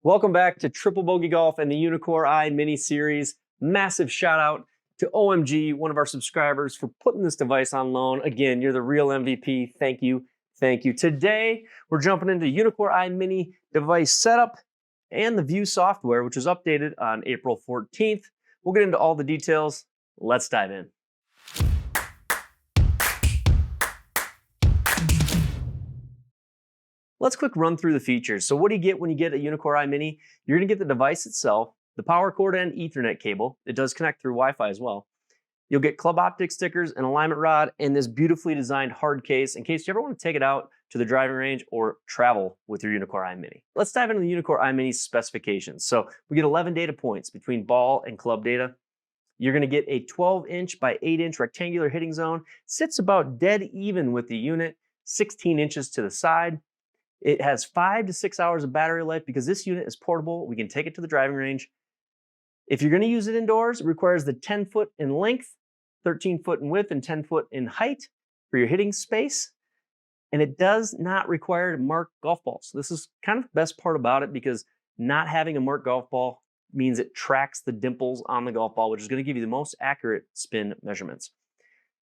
Welcome back to Triple Bogey Golf and the Uneekor EYE Mini series. Massive shout out to OMG, one of our subscribers, for putting this device on loan. Again, you're the real MVP. Thank you. Thank you. Today, we're jumping into Uneekor EYE Mini device setup and the View software, which was updated on April 14th. We'll get into all the details. Let's dive in. Let's quick run through the features. So what do you get when you get a Uneekor EYE Mini? You're gonna get the device itself, the power cord and Ethernet cable. It does connect through Wi-Fi as well. You'll get club optic stickers, an alignment rod, and this beautifully designed hard case in case you ever want to take it out to the driving range or travel with your Uneekor EYE Mini. Let's dive into the Uneekor EYE Mini's specifications. So we get 11 data points between ball and club data. You're gonna get a 12-inch by 8-inch rectangular hitting zone. Sits about dead even with the unit, 16 inches to the side. It has 5 to 6 hours of battery life because this unit is portable. We can take it to the driving range. If you're gonna use it indoors, it requires the 10 foot in length, 13 foot in width, and 10 foot in height for your hitting space. And it does not require marked golf balls. This is kind of the best part about it because not having a marked golf ball means it tracks the dimples on the golf ball, which is gonna give you the most accurate spin measurements.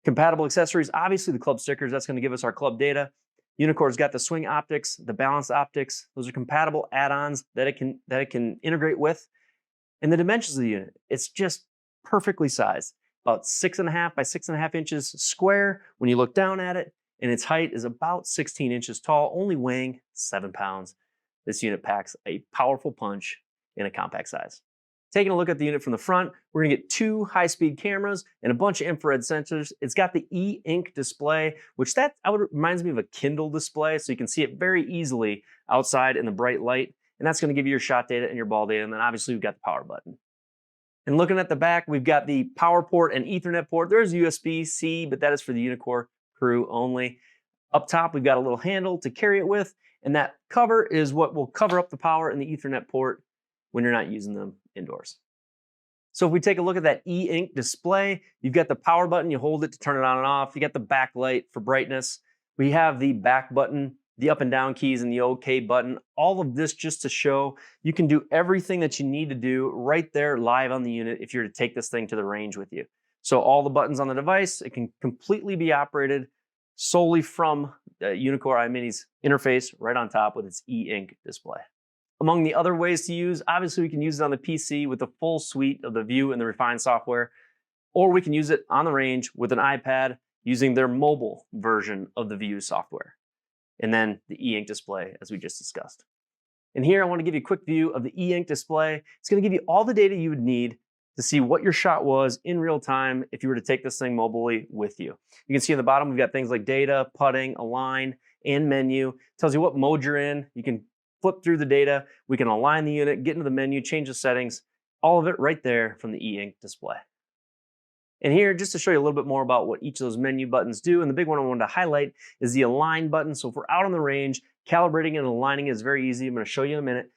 Compatible accessories, obviously the club stickers, that's gonna give us our club data. Uneekor's got the swing optics, the balance optics. Those are compatible add-ons that it can integrate with. And the dimensions of the unit, it's just perfectly sized. About 6.5 by 6.5 inches square when you look down at it, and its height is about 16 inches tall, only weighing 7 pounds. This unit packs a powerful punch in a compact size. Taking a look at the unit from the front, we're gonna get 2 high-speed cameras and a bunch of infrared sensors. It's got the e-ink display, which reminds me of a Kindle display, so you can see it very easily outside in the bright light. And that's gonna give you your shot data and your ball data. And then obviously we've got the power button. And looking at the back, we've got the power port and Ethernet port. There's USB-C, but that is for the Uneekor crew only. Up top, we've got a little handle to carry it with, and that cover is what will cover up the power and the Ethernet port when you're not using them indoors. So if we take a look at that e-ink display, you've got the power button, you hold it to turn it on and off. You got the backlight for brightness. We have the back button, the up and down keys, and the OK button. All of this just to show you can do everything that you need to do right there live on the unit if you're to take this thing to the range with you. So all the buttons on the device, it can completely be operated solely from Uneekor EYE Mini's interface right on top with its e-ink display. Among the other ways to use, obviously we can use it on the PC with the full suite of the View and the Refine software, or we can use it on the range with an iPad using their mobile version of the View software. And then the e-ink display, as we just discussed. And here I want to give you a quick view of the e-ink display. It's going to give you all the data you would need to see what your shot was in real time if you were to take this thing mobily with you. You can see on the bottom, we've got things like data, putting, align, and menu. It tells you what mode you're in. You can flip through the data, we can align the unit, get into the menu, change the settings, all of it right there from the e-ink display. And here, just to show you a little bit more about what each of those menu buttons do, and the big one I wanted to highlight is the align button. So if we're out on the range, calibrating and aligning is very easy. I'm gonna show you in a minute.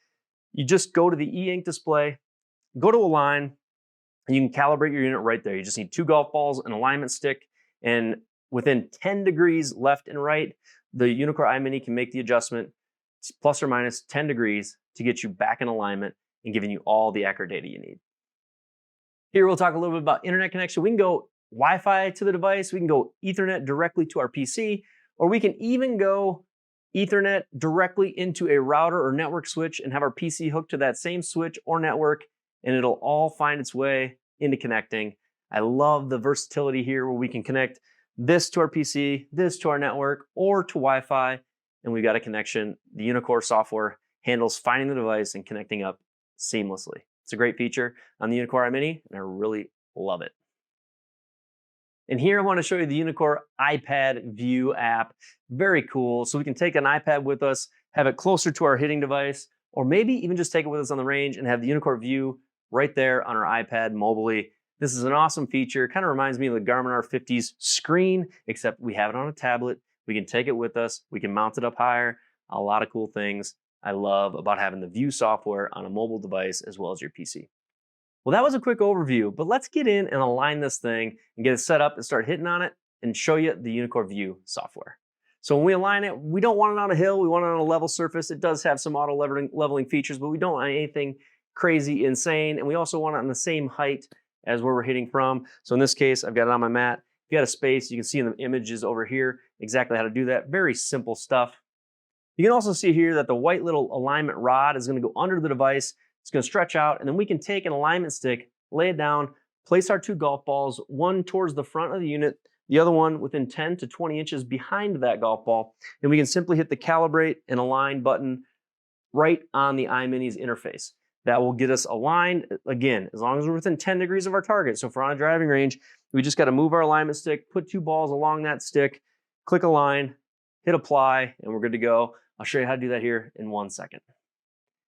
You just go to the e-ink display, go to align, and you can calibrate your unit right there. You just need 2 golf balls, an alignment stick, and within 10 degrees left and right, the Uneekor EYE Mini can make the adjustment plus or minus 10 degrees to get you back in alignment and giving you all the accurate data you need. Here we'll talk a little bit about internet connection. We can go Wi-Fi to the device, we can go Ethernet directly to our PC, or we can even go Ethernet directly into a router or network switch and have our PC hooked to that same switch or network, and it'll all find its way into connecting. I love the versatility here where we can connect this to our PC, this to our network, or to Wi-Fi, and we've got a connection. The Uneekor software handles finding the device and connecting up seamlessly. It's a great feature on the Uneekor EYE Mini, and I really love it. And here I want to show you the Uneekor iPad View app. Very cool. So we can take an iPad with us, have it closer to our hitting device, or maybe even just take it with us on the range and have the Uneekor View right there on our iPad mobily. This is an awesome feature. Kind of reminds me of the Garmin R50's screen, except we have it on a tablet. We can take it with us. We can mount it up higher. A lot of cool things I love about having the View software on a mobile device as well as your PC. Well, that was a quick overview, but let's get in and align this thing and get it set up and start hitting on it and show you the Uneekor View software. So when we align it, we don't want it on a hill. We want it on a level surface. It does have some auto leveling features, but we don't want anything crazy insane. And we also want it on the same height as where we're hitting from. So in this case, I've got it on my mat. If you got a space, you can see in the images over here exactly how to do that. Very simple stuff. You can also see here that the white little alignment rod is going to go under the device. It's going to stretch out, and then we can take an alignment stick, lay it down, place our 2 golf balls, one towards the front of the unit, the other one within 10 to 20 inches behind that golf ball, and we can simply hit the calibrate and align button right on the iMini's interface. That will get us aligned, again, as long as we're within 10 degrees of our target. So if we're on a driving range, we just got to move our alignment stick, put 2 balls along that stick, click align, hit apply, and we're good to go. I'll show you how to do that here in 1 second.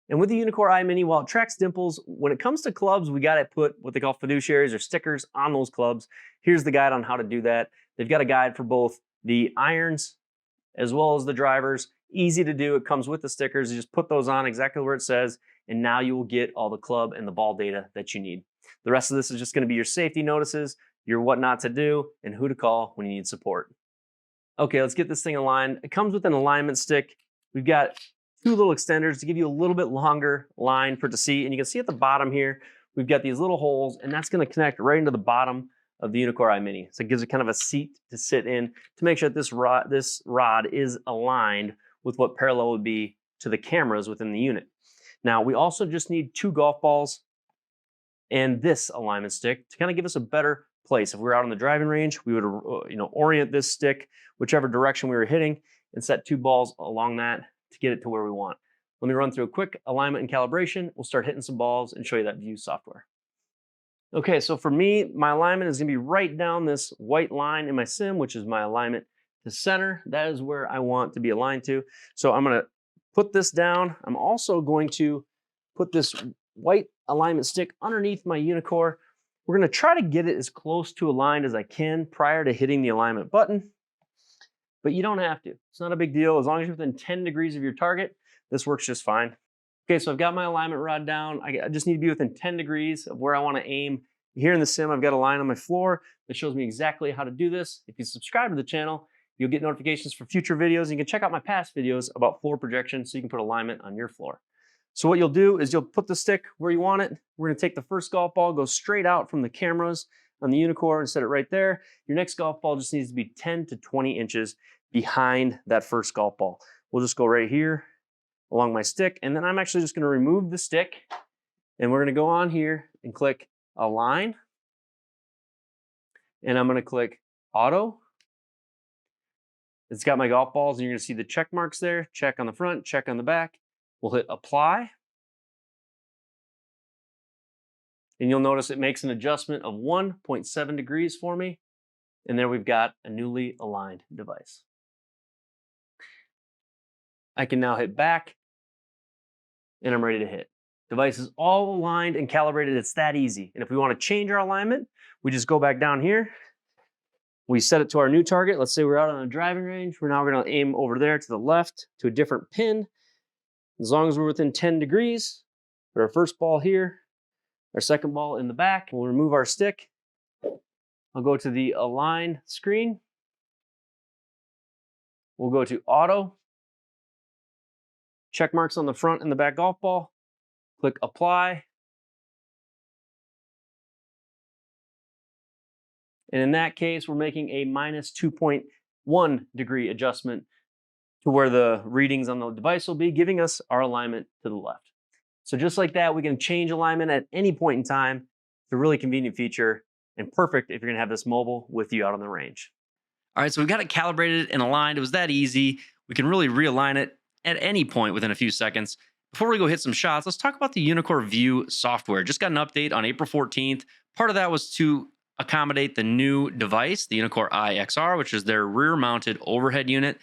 And with the Uneekor EYE Mini, while it tracks dimples, when it comes to clubs, we got to put what they call fiduciaries or stickers on those clubs. Here's the guide on how to do that. They've got a guide for both the irons as well as the drivers. Easy to do. It comes with the stickers. You just put those on exactly where it says, and now you will get all the club and the ball data that you need. The rest of this is just going to be your safety notices, your what not to do, and who to call when you need support. Okay, let's get this thing aligned. It comes with an alignment stick. We've got 2 little extenders to give you a little bit longer line for it to see. And you can see at the bottom here, we've got these little holes, and that's going to connect right into the bottom of the Uneekor EYE Mini. So it gives it kind of a seat to sit in to make sure that this rod is aligned with what parallel would be to the cameras within the unit. Now, we also just need 2 golf balls and this alignment stick to kind of give us a better place. If we were out on the driving range, we would orient this stick whichever direction we were hitting and set 2 balls along that to get it to where we want. Let me run through a quick alignment and calibration. We'll start hitting some balls and show you that view software. Okay, so for me, my alignment is going to be right down this white line in my sim, which is my alignment to center. That is where I want to be aligned to. So I'm going to put this down. I'm also going to put this white alignment stick underneath my Uneekor. We're going to try to get it as close to aligned as I can prior to hitting the alignment button. But you don't have to. It's not a big deal. As long as you're within 10 degrees of your target, this works just fine. Okay, so I've got my alignment rod down. I just need to be within 10 degrees of where I want to aim. Here in the sim, I've got a line on my floor that shows me exactly how to do this. If you subscribe to the channel, you'll get notifications for future videos. You can check out my past videos about floor projection so you can put alignment on your floor. So what you'll do is you'll put the stick where you want it. We're going to take the first golf ball, go straight out from the cameras on the Uneekor and set it right there. Your next golf ball just needs to be 10 to 20 inches behind that first golf ball. We'll just go right here along my stick, and then I'm actually just going to remove the stick, and we're going to go on here and click Align, and I'm going to click Auto. It's got my golf balls, and you're going to see the check marks there. Check on the front, check on the back. We'll hit Apply, and you'll notice it makes an adjustment of 1.7 degrees for me, and there we've got a newly aligned device. I can now hit back, and I'm ready to hit. Device is all aligned and calibrated. It's that easy. And if we want to change our alignment, we just go back down here. We set it to our new target. Let's say we're out on a driving range. We're now going to aim over there to the left to a different pin. As long as we're within 10 degrees, put our first ball here, our second ball in the back. We'll remove our stick. I'll go to the Align screen. We'll go to Auto. Check marks on the front and the back golf ball. Click Apply. And in that case, we're making a minus 2.1 degree adjustment to where the readings on the device will be, giving us our alignment to the left. So just like that, we can change alignment at any point in time. It's a really convenient feature and perfect if you're going to have this mobile with you out on the range. All right, so we've got it calibrated and aligned. It was that easy. We can really realign it at any point within a few seconds. Before we go hit some shots, let's talk about the Uneekor View software. Just got an update on April 14th. Part of that was to accommodate the new device, the Uneekor EYE XR, which is their rear-mounted overhead unit.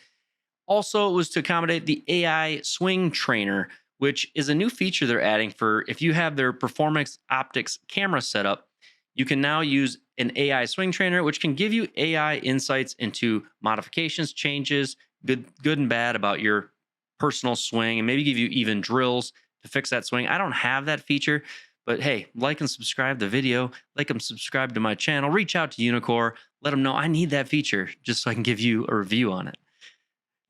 Also, it was to accommodate the AI Swing Trainer, which is a new feature they're adding for if you have their Performance Optics camera set up. You can now use an AI Swing Trainer, which can give you AI insights into modifications, changes, good and bad about your personal swing, and maybe give you even drills to fix that swing. I don't have that feature, but hey, like and subscribe to the video, like and subscribe to my channel, reach out to Uneekor, let them know I need that feature just so I can give you a review on it.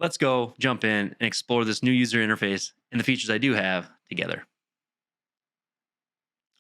Let's go jump in and explore this new user interface and the features I do have together.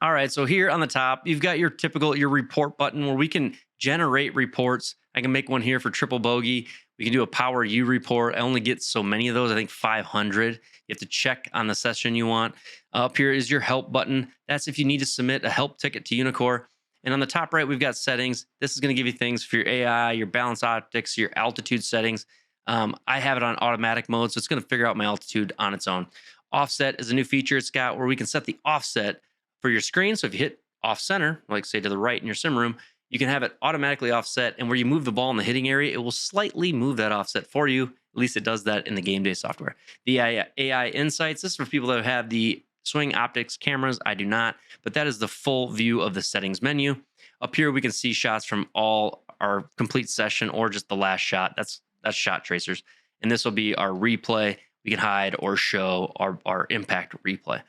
All right, so here on the top, you've got your report button where we can generate reports. I can make one here for triple bogey. We can do a power U report. I only get so many of those, I think 500. You have to check on the session you want. Up here is your help button. That's if you need to submit a help ticket to Uneekor. And on the top right, we've got settings. This is going to give you things for your AI, your balance optics, your altitude settings. I have it on automatic mode, so it's going to figure out my altitude on its own. Offset is a new feature it's got where we can set the offset for your screen. So if you hit off center, like say to the right in your sim room, you can have it automatically offset. And where you move the ball in the hitting area, it will slightly move that offset for you. At least it does that in the game day software. The AI insights, this is for people that have the swing optics cameras. I do not, but that is the full view of the settings menu. Up here, we can see shots from all our complete session or just the last shot. That's shot tracers. And this will be our replay. We can hide or show our impact replay.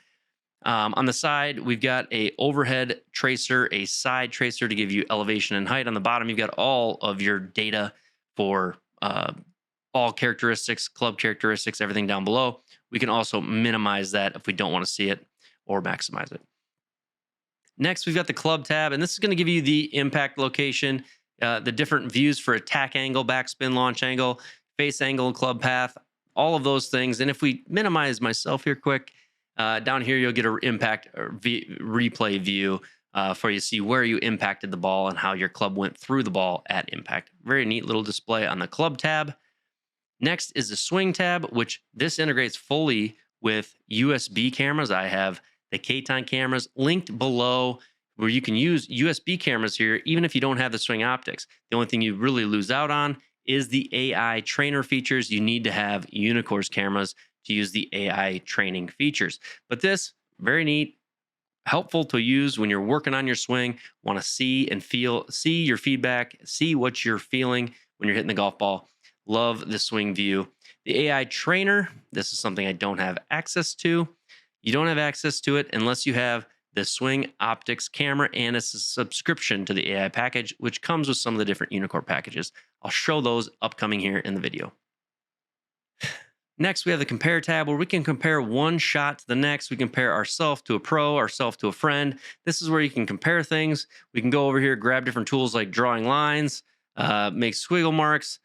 On the side, we've got a overhead tracer, a side tracer to give you elevation and height. On the bottom, you've got all of your data for ball characteristics, club characteristics, everything down below. We can also minimize that if we don't want to see it or maximize it. Next, we've got the club tab, and this is going to give you the impact location, the different views for attack angle, backspin, launch angle, face angle, and club path, all of those things. And if we minimize myself here quick, down here, you'll get an impact replay view for you to see where you impacted the ball and how your club went through the ball at impact. Very neat little display on the club tab. Next is the swing tab, which this integrates fully with USB cameras. I have the K-Time cameras linked below where you can use USB cameras here, even if you don't have the swing optics. The only thing you really lose out on is the AI trainer features. You need to have Uneekor's cameras to use the AI training features. But this, very neat, helpful to use when you're working on your swing, want to see and feel, see your feedback, see what you're feeling when you're hitting the golf ball. Love the swing view. The AI trainer, this is something I don't have access to. You don't have access to it unless you have the swing optics camera and it's a subscription to the AI package, which comes with some of the different Uneekor packages. I'll show those upcoming here in the video. Next, we have the compare tab where we can compare one shot to the next. We compare ourselves to a pro, ourselves to a friend. This is where you can compare things. We can go over here, grab different tools like drawing lines, make squiggle marks,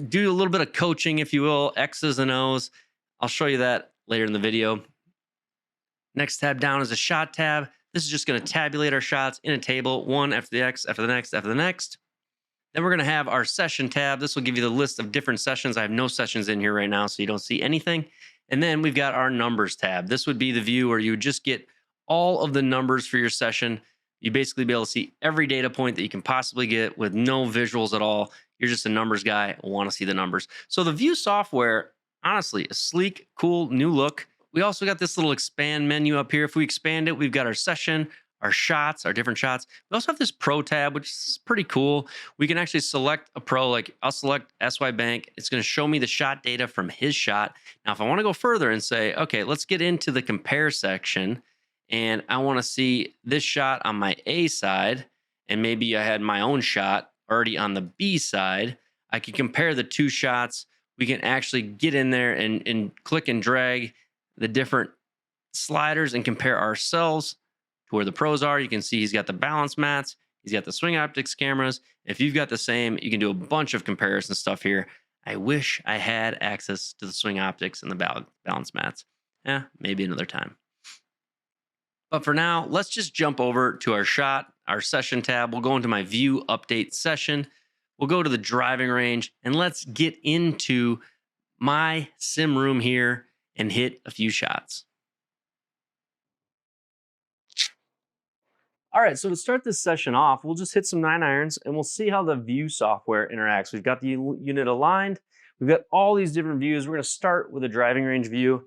do a little bit of coaching, if you will, X's and O's. I'll show you that later in the video. Next tab down is a shot tab. This is just going to tabulate our shots in a table, one after the next, after the next, after the next. Then we're going to have our session tab. This will give you the list of different sessions. I have no sessions in here right now, so you don't see anything. And then we've got our numbers tab. This would be the view where you would just get all of the numbers for your session. You basically be able to see every data point that you can possibly get with no visuals at all. You're just a numbers guy, want to see the numbers. So the view software, honestly, a sleek, cool, new look. We also got this little expand menu up here. If we expand it, we've got our session, our shots, our different shots. We also have this pro tab, which is pretty cool. We can actually select a pro, like I'll select SY Bank. It's going to show me the shot data from his shot. Now, if I want to go further and say, okay, let's get into the compare section and I want to see this shot on my A side, and maybe I had my own shot already on the B side, I can compare the two shots. We can actually get in there and click and drag the different sliders and compare ourselves to where the pros are. You can see he's got the balance mats, he's got the swing optics cameras. If you've got the same, you can do a bunch of comparison stuff here. I wish I had access to the swing optics and the balance mats. Maybe another time. But for now, let's just jump over to our shot, our session tab. We'll go into my view update session. We'll go to the driving range and let's get into my sim room here and hit a few shots. All right, so to start this session off, we'll just hit some 9-irons and we'll see how the view software interacts. We've got the unit aligned. We've got all these different views. We're going to start with a driving range view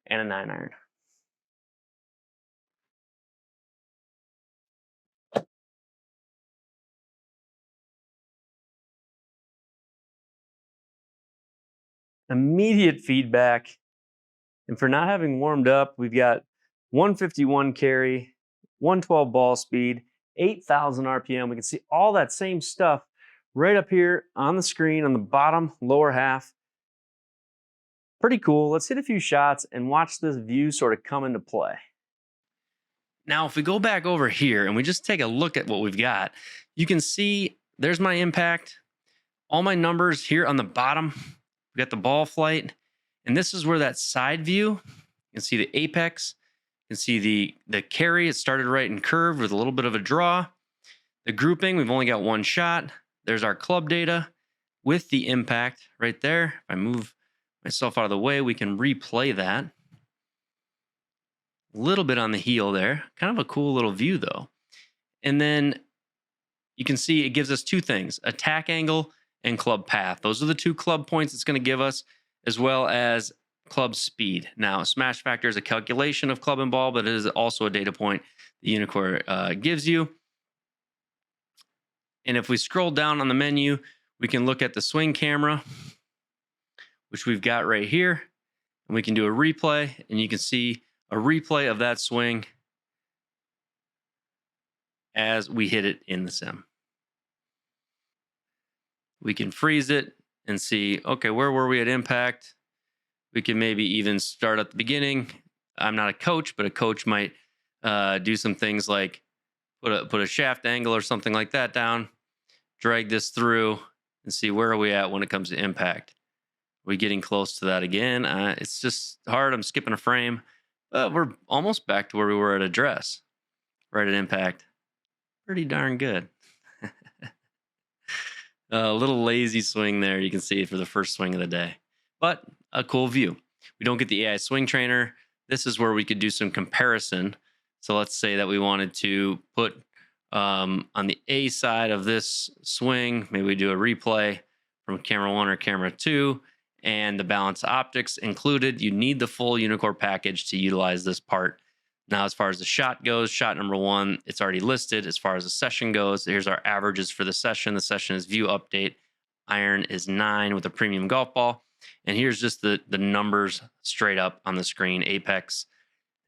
and a 9-iron. Immediate feedback. And for not having warmed up, we've got 151 carry, 112 ball speed, 8,000 RPM. We can see all that same stuff right up here on the screen on the bottom lower half. Pretty cool. Let's hit a few shots and watch this view sort of come into play. Now, if we go back over here and we just take a look at what we've got, you can see there's my impact, all my numbers here on the bottom. We got the ball flight, and this is where that side view, you can see the apex, you can see the carry. It started right and curved with a little bit of a draw. The grouping, we've only got one shot. There's our club data with the impact right there. If I move myself out of the way, we can replay that. A little bit on the heel there. Kind of a cool little view though. And then you can see it gives us two things, attack angle and club path. Those are the two club points it's going to give us, as well as club speed. Now, smash factor is a calculation of club and ball, but it is also a data point the Uneekor gives you. And if we scroll down on the menu, we can look at the swing camera, which we've got right here. And we can do a replay, and you can see a replay of that swing as we hit it in the sim. We can freeze it and see, okay, where were we at impact? We can maybe even start at the beginning. I'm not a coach, but a coach might do some things like put a shaft angle or something like that down, drag this through, and see where are we at when it comes to impact. Are we getting close to that again? It's just hard. I'm skipping a frame. We're almost back to where we were at address, right at impact. Pretty darn good. A little lazy swing there, you can see, for the first swing of the day, but a cool view. We don't get the AI swing trainer. This is where we could do some comparison. So let's say that we wanted to put on the A side of this swing, maybe we do a replay from camera 1 or camera 2, and the balance optics included. You need the full Uneekor package to utilize this part. Now, as far as the shot goes, shot number 1, it's already listed. As far as the session goes, here's our averages for the session. The session is view update. Iron is 9 with a premium golf ball. And here's just the numbers straight up on the screen. Apex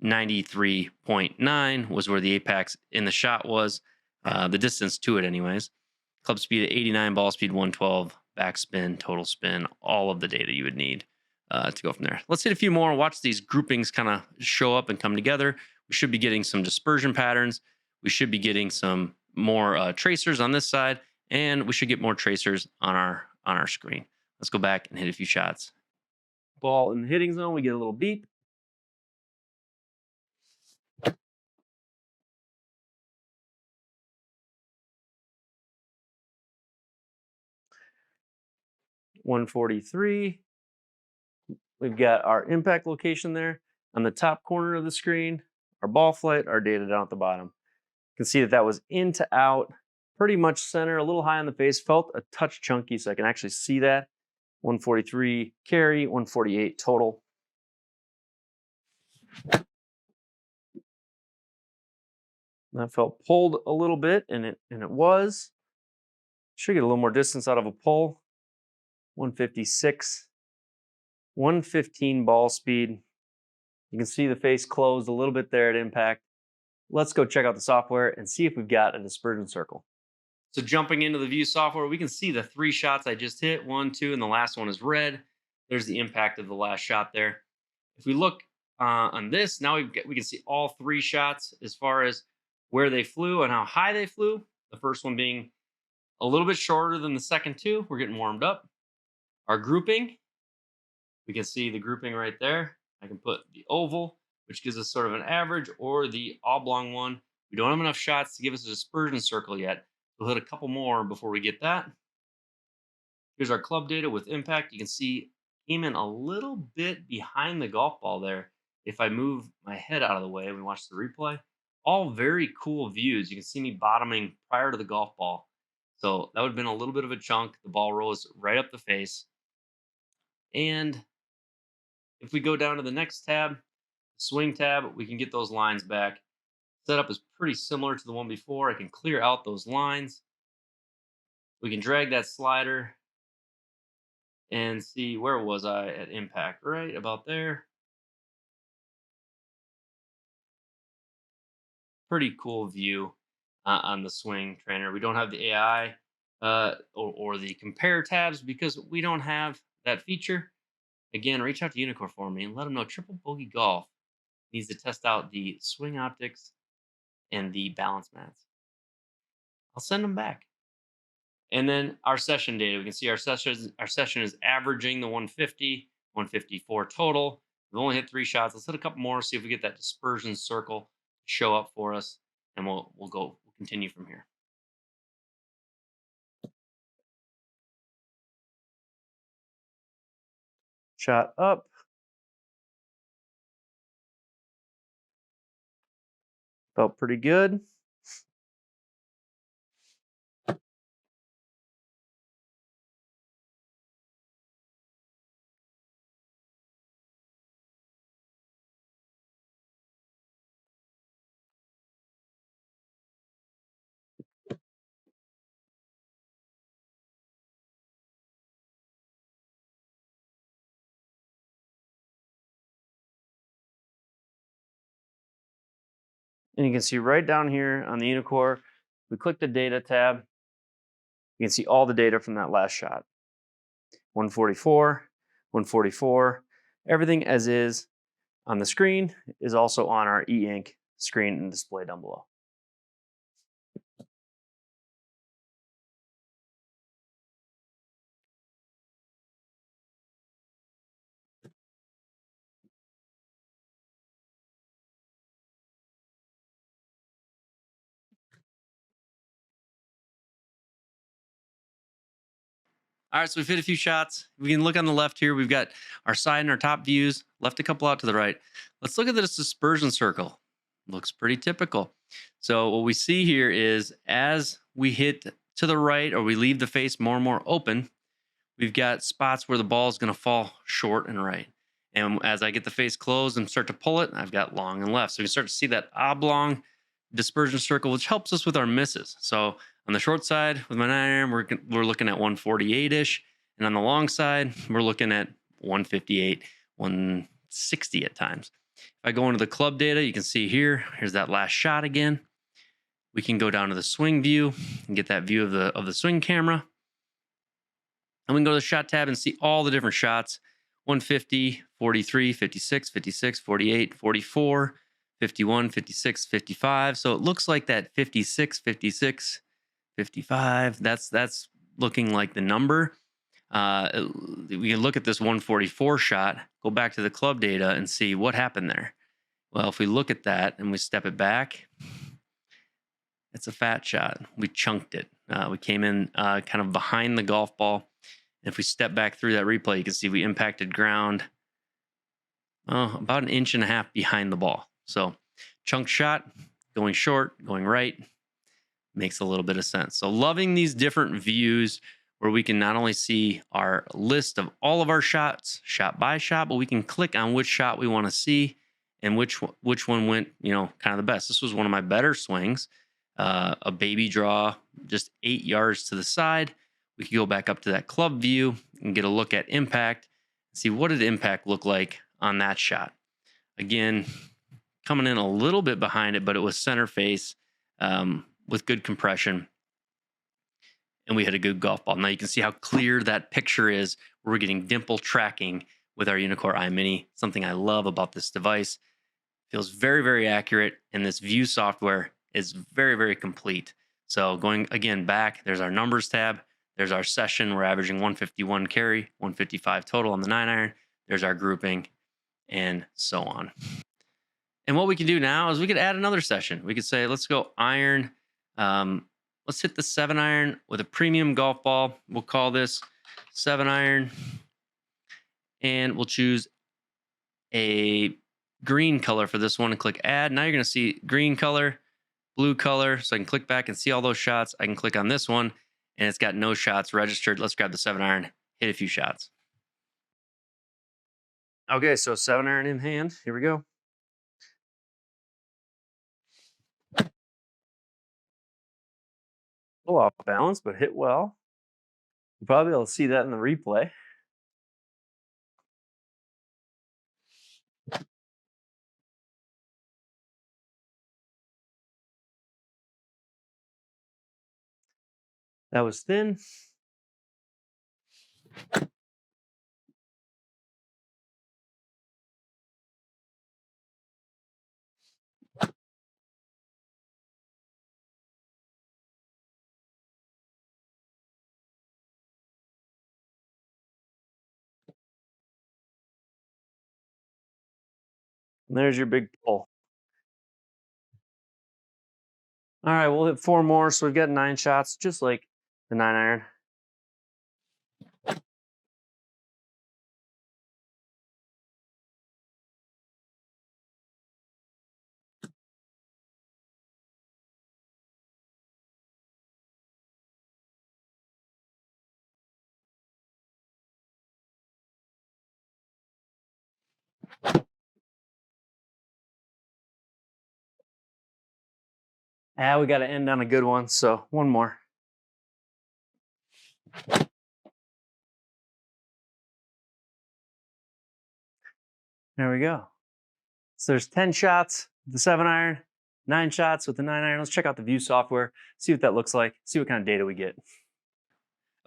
93.9 was where the apex in the shot was. The distance to it anyways. Club speed at 89, ball speed 112, backspin, total spin, all of the data you would need to go from there. Let's hit a few more. Watch these groupings kind of show up and come together. We should be getting some dispersion patterns. We should be getting some more tracers on this side, and we should get more tracers on our screen. Let's go back and hit a few shots. Ball in the hitting zone, we get a little beep. .143. We've got our impact location there on the top corner of the screen, our ball flight, our data down at the bottom. You can see that that was in to out, pretty much center, a little high on the face, felt a touch chunky, so I can actually see that. 143 carry, 148 total. That felt pulled a little bit, and it was. Should get a little more distance out of a pull. 156. 115 ball speed. You can see the face closed a little bit there at impact. Let's go check out the software and see if we've got a dispersion circle. So jumping into the view software, we can see the 3 shots I just hit, 1, 2, and the last one is red. There's the impact of the last shot there. If we look on this, now we can see all 3 shots as far as where they flew and how high they flew. The first one being a little bit shorter than the second 2. We're getting warmed up. Our grouping, we can see the grouping right there. I can put the oval, which gives us sort of an average, or the oblong one. We don't have enough shots to give us a dispersion circle yet. We'll hit a couple more before we get that. Here's our club data with impact. You can see came in a little bit behind the golf ball there. If I move my head out of the way and we watch the replay, all very cool views. You can see me bottoming prior to the golf ball. So that would have been a little bit of a chunk. The ball rose right up the face. And if we go down to the next tab, swing tab, we can get those lines back. Setup is pretty similar to the one before. I can clear out those lines. We can drag that slider and see, where was I at impact? Right about there. Pretty cool view on the swing trainer. We don't have the AI or the compare tabs because we don't have that feature. Again, reach out to Uneekor for me and let them know Triple Bogey Golf needs to test out the swing optics and the balance mats. I'll send them back. And then our session data, we can see our session is averaging the 150, 154 total. We've only hit 3 shots. Let's hit a couple more, see if we get that dispersion circle show up for us, and we'll continue from here. Shot up. Felt pretty good. And you can see right down here on the Uneekor, we click the data tab. You can see all the data from that last shot. 144, 144, everything as is on the screen is also on our e-ink screen and display down below. All right, so we've hit a few shots. We can look on the left here. We've got our side and our top views, left a couple out to the right. Let's look at this dispersion circle. Looks pretty typical. So what we see here is as we hit to the right or we leave the face more and more open, we've got spots where the ball is going to fall short and right. And as I get the face closed and start to pull it, I've got long and left. So we start to see that oblong dispersion circle, which helps us with our misses. So on the short side with my 9-iron, we're looking at 148-ish. And on the long side, we're looking at 158, 160 at times. If I go into the club data, you can see here's that last shot again. We can go down to the swing view and get that view of the swing camera. And we can go to the shot tab and see all the different shots. 150, 43, 56, 56, 48, 44, 51, 56, 55. So it looks like that 56, 56, 55. That's looking like the number. We can look at this 144 shot, go back to the club data and see what happened there. Well, if we look at that and we step it back, it's a fat shot. We chunked it. We came in kind of behind the golf ball. And if we step back through that replay, you can see we impacted ground about 1.5 inches behind the ball. So chunk shot, going short, going right, makes a little bit of sense. So loving these different views where we can not only see our list of all of our shots, shot by shot, but we can click on which shot we want to see and which one went, kind of the best. This was one of my better swings, a baby draw, just 8 yards to the side. We could go back up to that club view and get a look at impact, see what did impact look like on that shot. Again, coming in a little bit behind it, but it was center face with good compression. And we hit a good golf ball. Now you can see how clear that picture is. We're getting dimple tracking with our Uneekor EYE Mini. Something I love about this device. Feels very, very accurate. And this view software is very, very complete. So going again back, there's our numbers tab. There's our session. We're averaging 151 carry, 155 total on the 9-iron. There's our grouping and so on. And what we can do now is we could add another session. We could say, let's go iron. Let's hit the 7-iron with a premium golf ball. We'll call this 7-iron. And we'll choose a green color for this one and click add. Now you're going to see green color, blue color. So I can click back and see all those shots. I can click on this one and it's got no shots registered. Let's grab the 7-iron, hit a few shots. Okay, so 7-iron in hand. Here we go. A little off balance, but hit well. You'll probably be able to see that in the replay. That was thin. And there's your big pull. All right, we'll hit 4 more. So we've got 9 shots, just like the 9-iron. Ah, we got to end on a good one. So one more. There we go. So there's 10 shots with the 7-iron, 9 shots with the 9-iron. Let's check out the view software, see what that looks like, see what kind of data we get.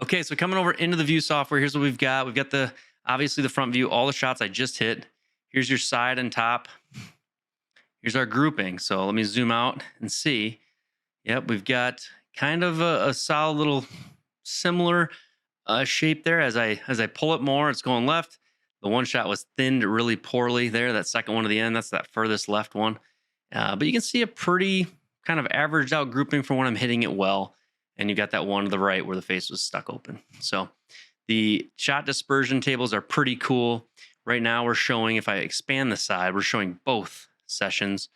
Okay, so coming over into the view software, here's what we've got. We've got obviously the front view, all the shots I just hit. Here's your side and top. Here's our grouping. So let me zoom out and see. Yep, we've got kind of a solid little similar shape there. As I pull it more, it's going left. The one shot was thinned really poorly there. That second one to the end, that's that furthest left one. But you can see a pretty kind of averaged out grouping for when I'm hitting it well. And you got that one to the right where the face was stuck open. So the shot dispersion tables are pretty cool. Right now we're showing, if I expand the side, we're showing both sessions.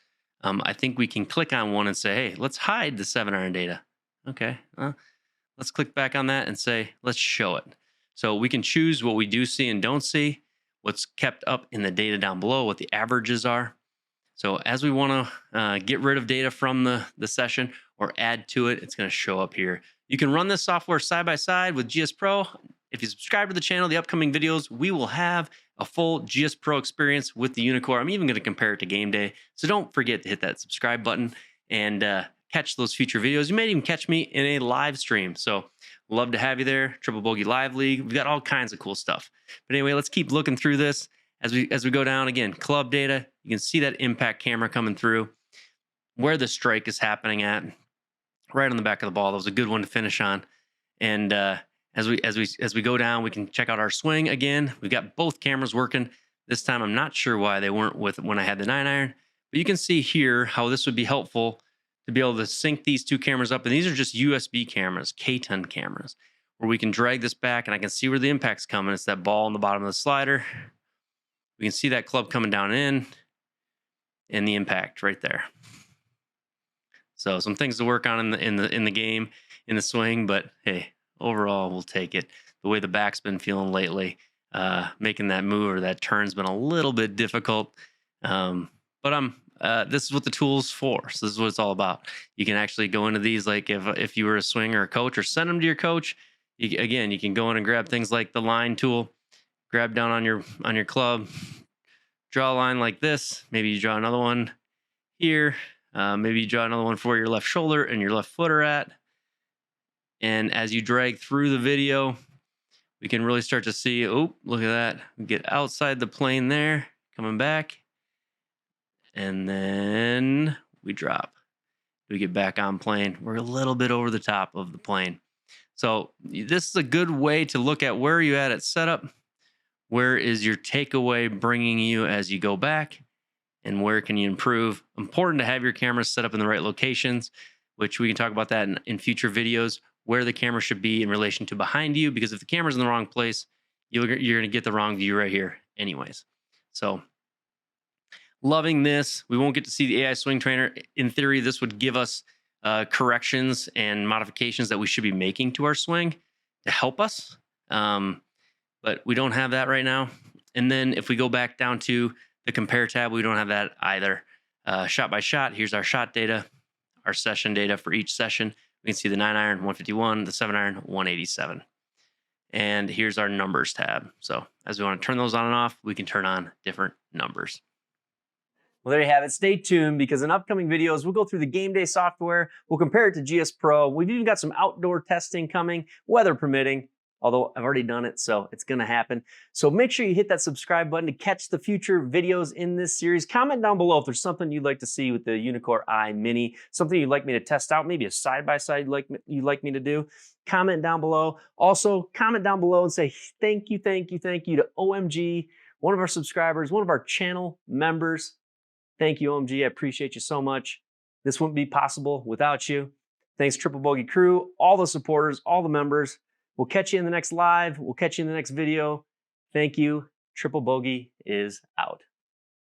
I think we can click on one and say, hey, let's hide the 7-iron data. Okay, let's click back on that and say, let's show it. So we can choose what we do see and don't see, what's kept up in the data down below, what the averages are. So as we want to get rid of data from the session or add to it, it's going to show up here. You can run this software side by side with GS Pro. If you subscribe to the channel, the upcoming videos, we will have a full GS Pro experience with the Uneekor. I'm even going to compare it to game day. So don't forget to hit that subscribe button and catch those future videos. You might even catch me in a live stream. So love to have you there. Triple Bogey Live League. We've got all kinds of cool stuff. But anyway, let's keep looking through this. As we go down again, club data, you can see that impact camera coming through, where the strike is happening at, right on the back of the ball. That was a good one to finish on. And as we go down, we can check out our swing again. We've got both cameras working. This time, I'm not sure why they weren't with when I had the 9-iron, but you can see here how this would be helpful to be able to sync these two cameras up. And these are just USB cameras, K10 cameras, where we can drag this back and I can see where the impact's coming. It's that ball on the bottom of the slider. We can see that club coming down in and the impact right there. So some things to work on in the game, in the swing, but hey, overall we'll take it. The way the back's been feeling lately, making that move or that turn's been a little bit difficult. But this is what the tool's for. So this is what it's all about. You can actually go into these, like if you were a swinger or a coach, or send them to your coach. Again, you can go in and grab things like the line tool. Grab down on your club, draw a line like this. Maybe you draw another one here. Maybe you draw another one for your left shoulder and your left foot are at. And as you drag through the video, we can really start to see, oh, look at that. We get outside the plane there, coming back. And then we drop. We get back on plane. We're a little bit over the top of the plane. So this is a good way to look at where you at setup. Where is your takeaway bringing you as you go back? And where can you improve? Important to have your cameras set up in the right locations, which we can talk about that in future videos, where the camera should be in relation to behind you, because if the camera's in the wrong place, you're going to get the wrong view right here anyways. So loving this. We won't get to see the AI swing trainer. In theory, this would give us corrections and modifications that we should be making to our swing to help us. But we don't have that right now. And then if we go back down to the compare tab, we don't have that either. Shot by shot, here's our shot data, our session data for each session. We can see the 9-iron, 151, the 7-iron, 187. And here's our numbers tab. So as we want to turn those on and off, we can turn on different numbers. Well, there you have it. Stay tuned, because in upcoming videos, we'll go through the game day software. We'll compare it to GS Pro. We've even got some outdoor testing coming, weather permitting. Although I've already done it, so it's going to happen. So make sure you hit that subscribe button to catch the future videos in this series. Comment down below if there's something you'd like to see with the Uneekor EYE Mini, something you'd like me to test out, maybe a side-by-side you'd like me to do. Comment down below. Also, comment down below and say thank you to OMG, one of our subscribers, one of our channel members. Thank you, OMG. I appreciate you so much. This wouldn't be possible without you. Thanks, Triple Bogey crew, all the supporters, all the members. We'll catch you in the next live. We'll catch you in the next video. Thank you. Triple Bogey is out.